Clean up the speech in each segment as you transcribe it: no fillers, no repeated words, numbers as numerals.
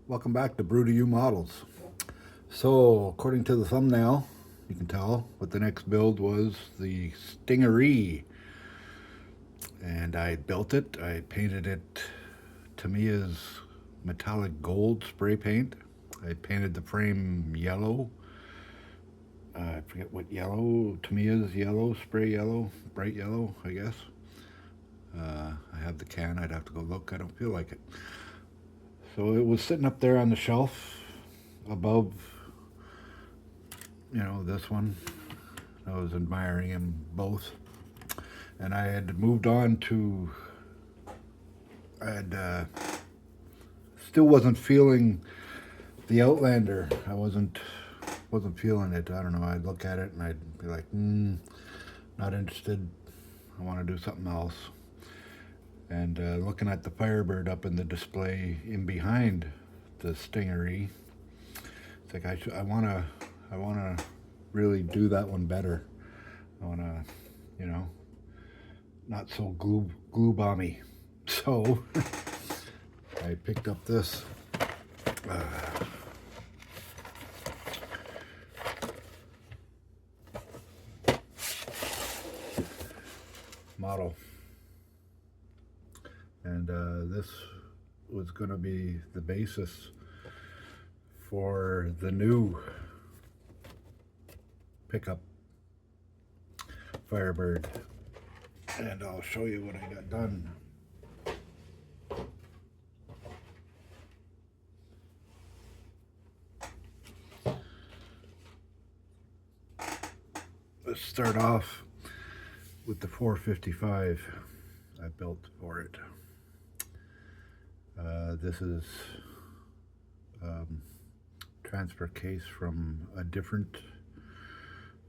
Welcome back to Brew to You Models. So, according to the thumbnail, you can tell what the next build was the Stingaree. And I built it, I painted it Tamiya's metallic gold spray paint. I painted the frame yellow. I forget what yellow, Tamiya's yellow, spray yellow, bright yellow, I guess. I have the can, I'd have to go look, I don't feel like it. So it was sitting up there on the shelf above, this one. I was admiring them both. And I had moved on to, I had, still wasn't feeling the Outlander. I wasn't feeling it. I don't know. I'd look at it and I'd be like, not interested. I want to do something else. And looking at the Firebird up in the display in behind the Stingaree, it's like I wanna really do that one better. I wanna, you know, not so glue bomby. So I picked up this model, and this was going to be the basis for the new pickup Firebird, and I'll show you what I got done. Let's start off with the 455 I built for it. This is transfer case from a different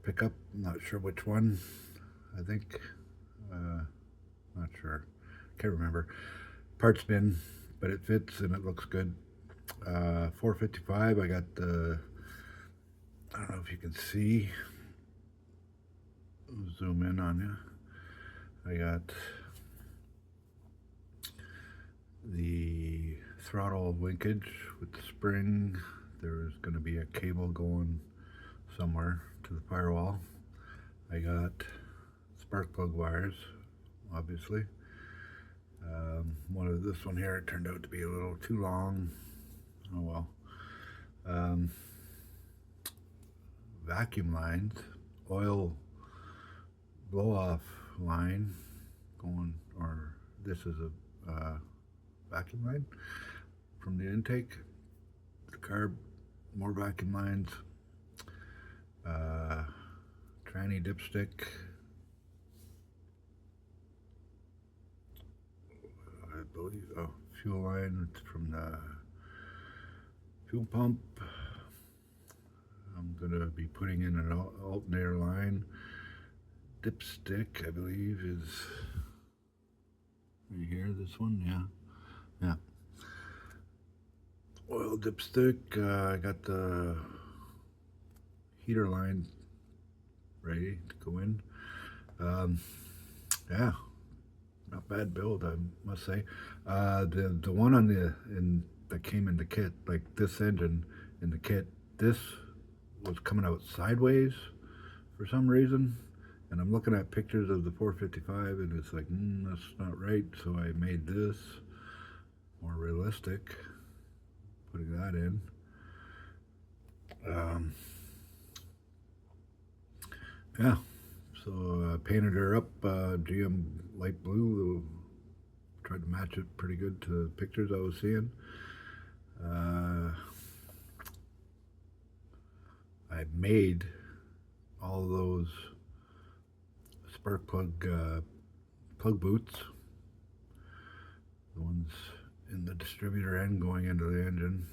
pickup. I'm not sure which one. I think, not sure. Can't remember. Parts bin, but it fits and it looks good. 455. I got the. I don't know if you can see. I'll zoom in on you. I got the throttle linkage with the spring. There's going to be a cable going somewhere to the firewall. I got spark plug wires, obviously. This one here, it turned out to be a little too long. Oh well. Vacuum lines, oil blow off line going, or this is a vacuum line from the intake. The carb, more vacuum lines, tranny dipstick, I believe, fuel line from the fuel pump. I'm going to be putting in an alternator line. Dipstick, I believe, is right here, this one, yeah. Oil dipstick, I got the heater line ready to go in. Yeah, not bad build, I must say. The one that came in the kit, like this engine in the kit, this was coming out sideways for some reason. And I'm looking at pictures of the 455 and it's like, that's not right. So I made this more realistic, putting that in. Yeah, so I painted her up GM light blue. Tried to match it pretty good to the pictures I was seeing. I made all those spark plug boots, the ones in the distributor end going into the engine,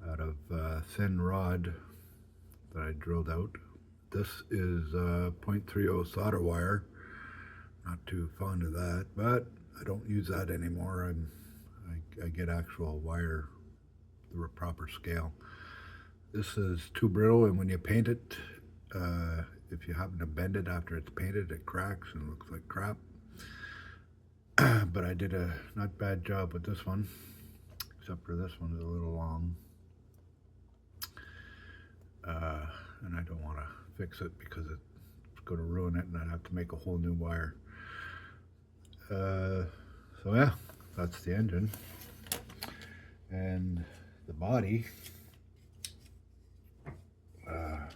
out of thin rod that I drilled out. This is 0.30 solder wire. Not too fond of that, but I don't use that anymore. I get actual wire, the proper scale. This is too brittle, and when you paint it, if you happen to bend it after it's painted, it cracks and looks like crap. But I did a not bad job with this one. except for this one is a little long. And I don't want to fix it because it's going to ruin it and I'd have to make a whole new wire. So yeah, that's the engine. And the body, let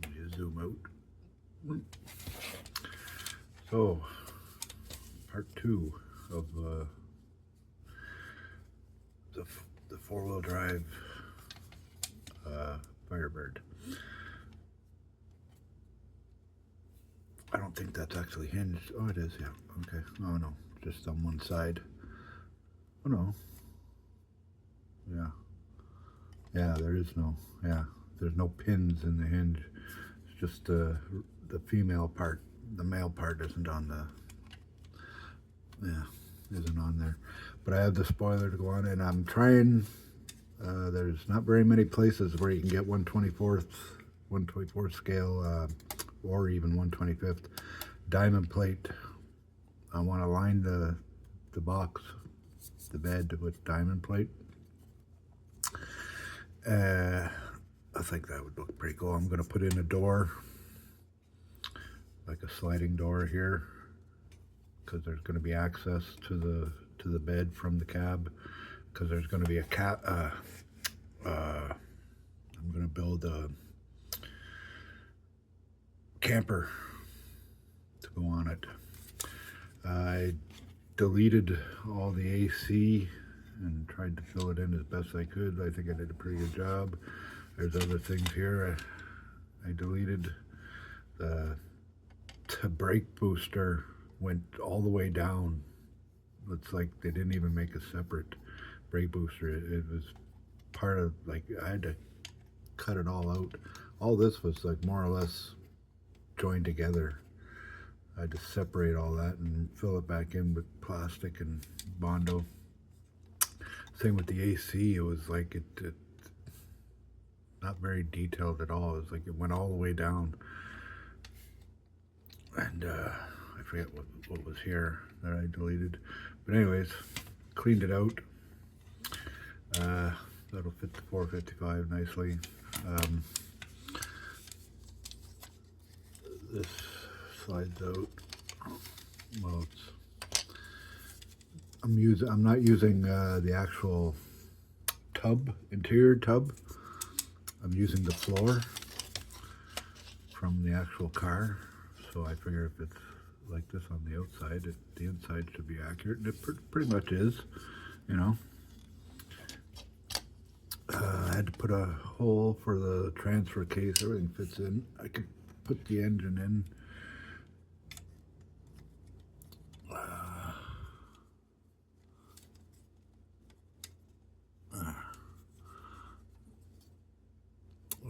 me zoom out. So, part 2 of the 4-wheel drive Firebird. I don't think that's actually hinged. Oh, it is, yeah. Okay. Oh, no. Just on one side. Oh, no. Yeah. Yeah, there is no, yeah. There's no pins in the hinge. It's just the female part. The male part isn't on the, yeah, isn't on there. But I have the spoiler to go on, and I'm trying, there's not very many places where you can get 1/24th scale, or even 1/25th diamond plate. I want to line the box, the bed with diamond plate. I think that would look pretty cool. I'm going to put in a door, like a sliding door here, because there's going to be access to the bed from the cab, because there's going to be a I'm going to build a camper to go on it. I deleted all the AC and tried to fill it in as best I could. I think I did a pretty good job. There's other things here I deleted. The brake booster went all the way down. It's like they didn't even make a separate brake booster. It was part of, like, I had to cut it all out. All this was like more or less joined together. I had to separate all that and fill it back in with plastic and Bondo. Same with the AC. It was like it not very detailed at all. It was like it went all the way down. And I forget what was here that I deleted. But anyways, cleaned it out. That'll fit the 455 nicely. This slides out. Well, I'm not using the actual tub, interior tub. I'm using the floor from the actual car. So I figure if it's like this on the outside, the inside should be accurate, and it pretty much is, you know. I had to put a hole for the transfer case. Everything fits in. I could put the engine in.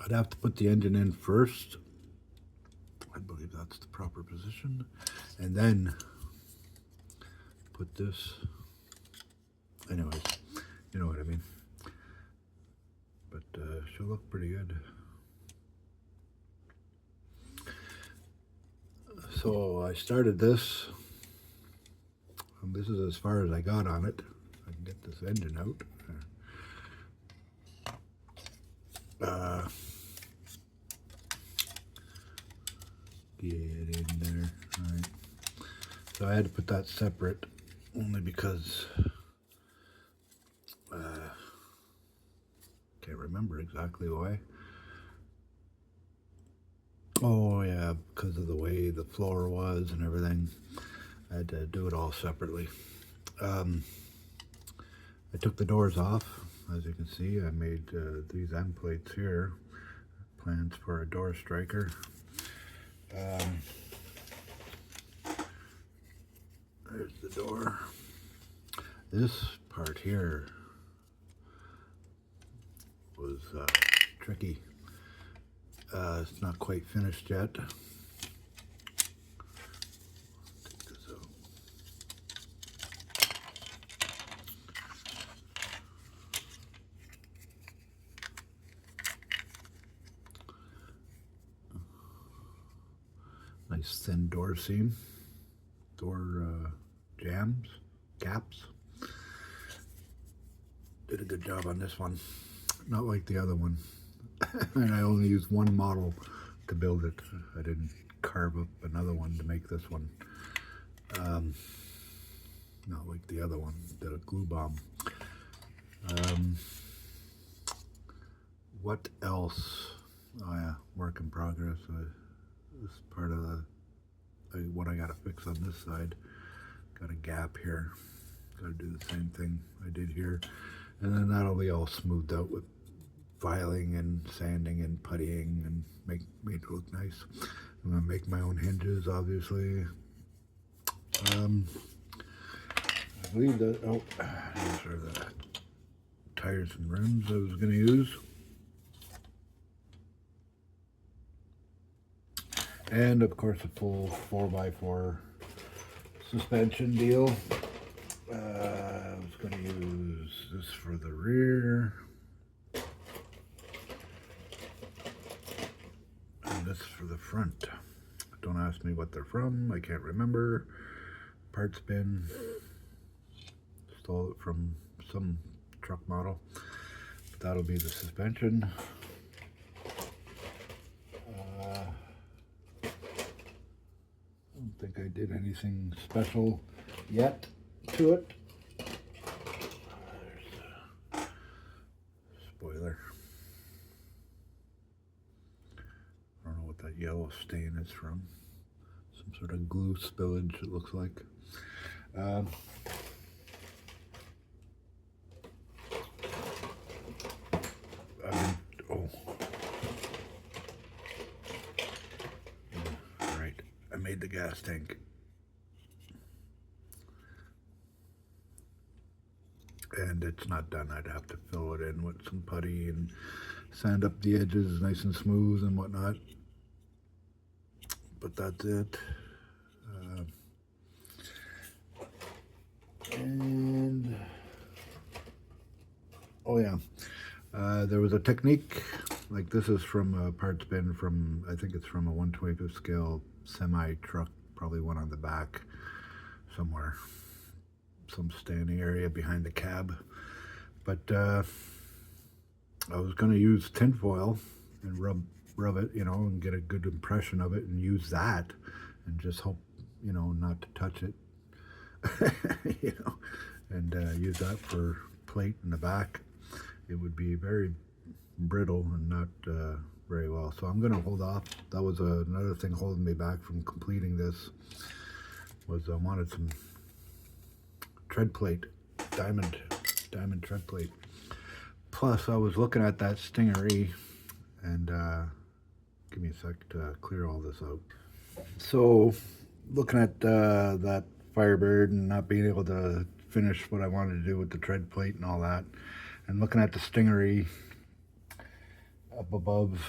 I'd have to put the engine in first. I believe that's the proper position. And then put this. Anyways, you know what I mean. But she'll look pretty good. So I started this. And this is as far as I got on it. I can get this engine out. Get in there. All right. So I had to put that separate, only because can't remember exactly why. Oh yeah, because of the way the floor was and everything. I had to do it all separately. I took the doors off. As you can see, I made these end plates here. Plans for a door striker. There's the door. This part here was tricky. It's not quite finished yet. Take this out. Nice thin door seam, door jams, gaps. Did a good job on this one. Not like the other one. And I only used one model to build it. I didn't carve up another one to make this one. Not like the other one, did a glue bomb. What else? Oh yeah, work in progress. This is part of what I gotta fix on this side. Got a gap here. Gotta do the same thing I did here. And then that'll be all smoothed out with filing and sanding and puttying and make it look nice. I'm gonna make my own hinges, obviously. I believe that, oh, these are the tires and rims I was gonna use. And of course a full 4x4 suspension deal. I was going to use this for the rear. And this for the front. Don't ask me what they're from. I can't remember. Parts bin. Stole it from some truck model. But that'll be the suspension. I don't think I did anything special yet to it. There's a spoiler. I don't know what that yellow stain is from. Some sort of glue spillage, it looks like. I made the gas tank. And it's not done. I'd have to fill it in with some putty and sand up the edges nice and smooth and whatnot. But that's it. And oh yeah, there was a technique, like this is from a parts bin from, I think it's from a 1/25 scale semi truck, probably one on the back somewhere, some standing area behind the cab. But I was going to use tin foil and rub it, you know, and get a good impression of it and use that and just hope, you know, not to touch it. You know, and use that for plate in the back. It would be very brittle and not very well. So I'm going to hold off. That was another thing holding me back from completing this, was I wanted some tread plate, diamond tread plate. Plus I was looking at that Stingaree, and give me a sec to clear all this out. So looking at that Firebird and not being able to finish what I wanted to do with the tread plate and all that, and looking at the Stingaree up above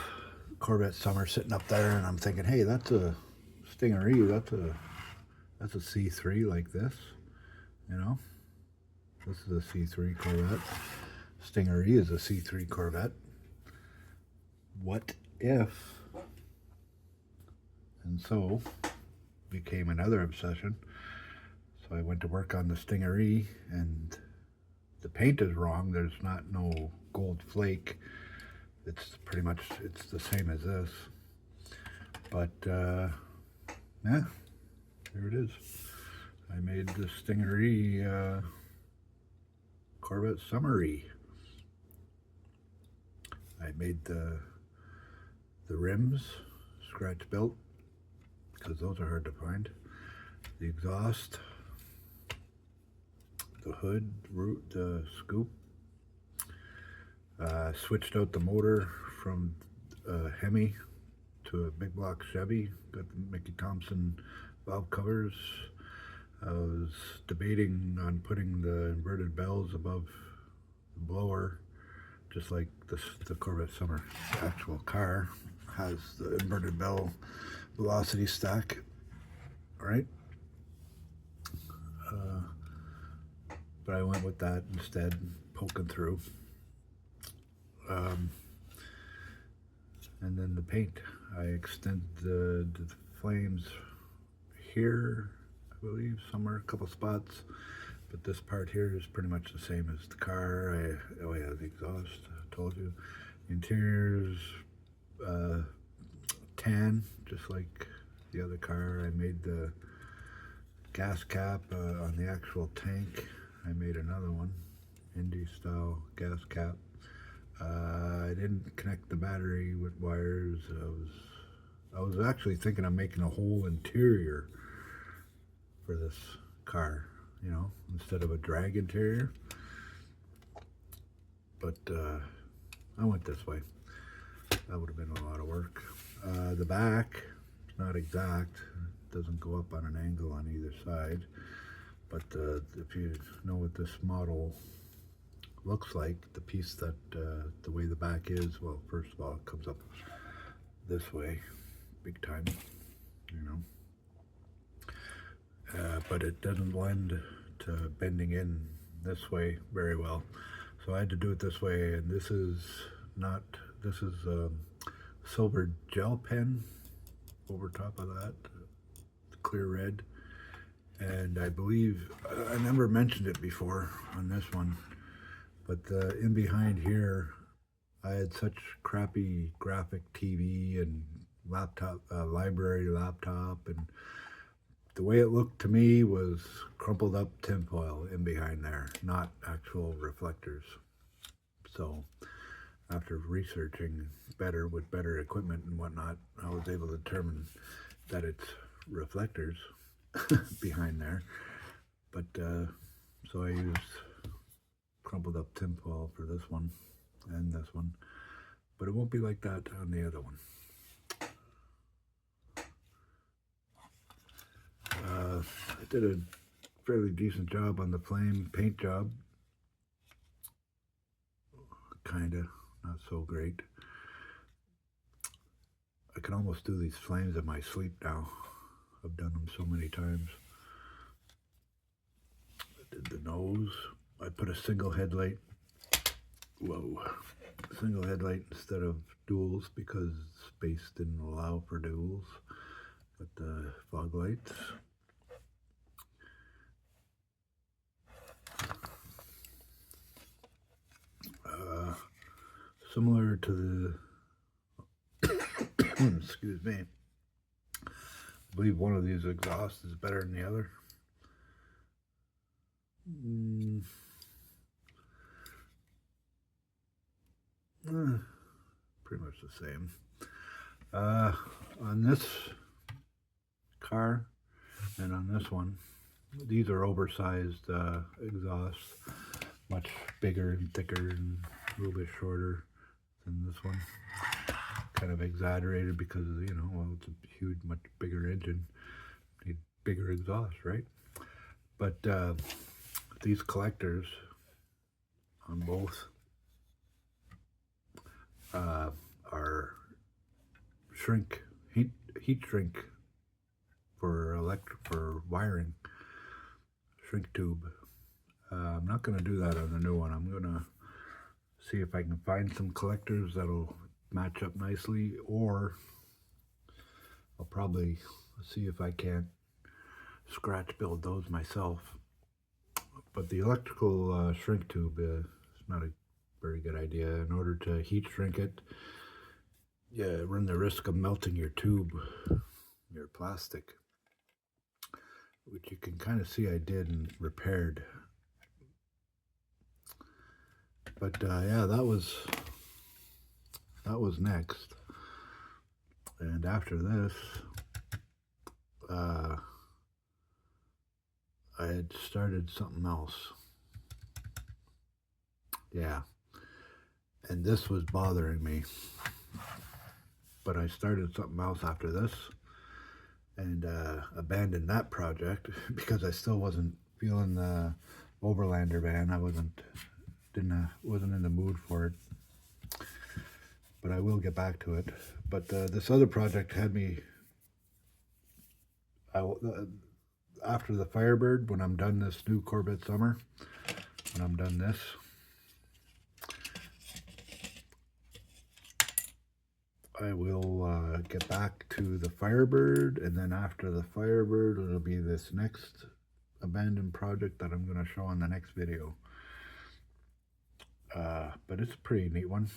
Corvette Summer sitting up there, and I'm thinking, hey, that's a Stingaree, that's a C3 like this, you know. This is a C3 Corvette. Stingaree is a C3 Corvette. What if? And so became another obsession. So I went to work on the Stingaree, and the paint is wrong. There's not no gold flake. It's pretty much, it's the same as this. But yeah, here it is. I made the Stingaree Corvette Summeree. I made the rims scratch built, because those are hard to find. The exhaust, the hood, the scoop. Switched out the motor from Hemi to a big block Chevy. Got the Mickey Thompson valve covers. I was debating on putting the inverted bells above the blower, just like the Corvette Summer. The actual car has the inverted bell velocity stack, right? But I went with that instead, poking through. And then the paint, I extend the flames here, believe, somewhere, a couple spots. But this part here is pretty much the same as the car. Oh yeah, the exhaust, I told you. Interior's tan, just like the other car. I made the gas cap on the actual tank. I made another one, Indy style gas cap. I didn't connect the battery with wires. I was actually thinking of making a whole interior for this car, you know, instead of a drag interior. But I went this way. That would have been a lot of work. The back, not exact. It doesn't go up on an angle on either side. But if you know what this model looks like, the piece that, the way the back is, well, first of all, it comes up this way, big time, you know. But it doesn't lend to bending in this way very well. So I had to do it this way, and this is silver gel pen over top of that, clear red. And I believe, I never mentioned it before on this one, but in behind here, I had such crappy graphic TV and laptop, library laptop, and the way it looked to me was crumpled up tinfoil in behind there, not actual reflectors. So after researching better with better equipment and whatnot, I was able to determine that it's reflectors behind there. But so I used crumpled up tinfoil for this one and this one, but it won't be like that on the other one. I did a fairly decent job on the flame paint job. Kinda, not so great. I can almost do these flames in my sleep now. I've done them so many times. I did the nose. I put a single headlight. Whoa. Single headlight instead of duals because space didn't allow for duals. Got the fog lights. Similar to the, excuse me, I believe one of these exhausts is better than the other. Pretty much the same. On this car and on this one, these are oversized exhausts, much bigger and thicker and a little bit shorter than this one. Kind of exaggerated because, you know, well, it's a huge, much bigger engine. Need bigger exhaust, right? But these collectors on both are heat shrink for wiring, shrink tube. I'm not going to do that on the new one. I'm going to see if I can find some collectors that'll match up nicely, or I'll probably see if I can't scratch build those myself. But the electrical shrink tube is not a very good idea. In order to heat shrink it, you run the risk of melting your tube, your plastic, which you can kind of see I did and repaired. But yeah, that was next. And after this, I had started something else. Yeah. And this was bothering me. But I started something else after this and abandoned that project because I still wasn't feeling the Overlander van. I wasn't in the mood for it. But I will get back to it. But this other project had me, after the Firebird, when I'm done this new Corvette Summer, when I'm done this, I will get back to the Firebird, and then after the Firebird, it'll be this next abandoned project that I'm going to show in the next video. But it's a pretty neat one,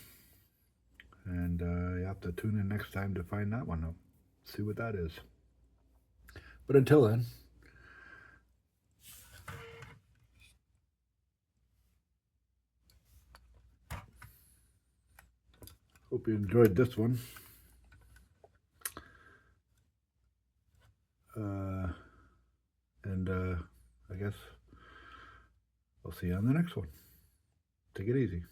and you have to tune in next time to find that one out, see what that is. But until then, hope you enjoyed this one. And I guess I'll see you on the next one. Take it easy.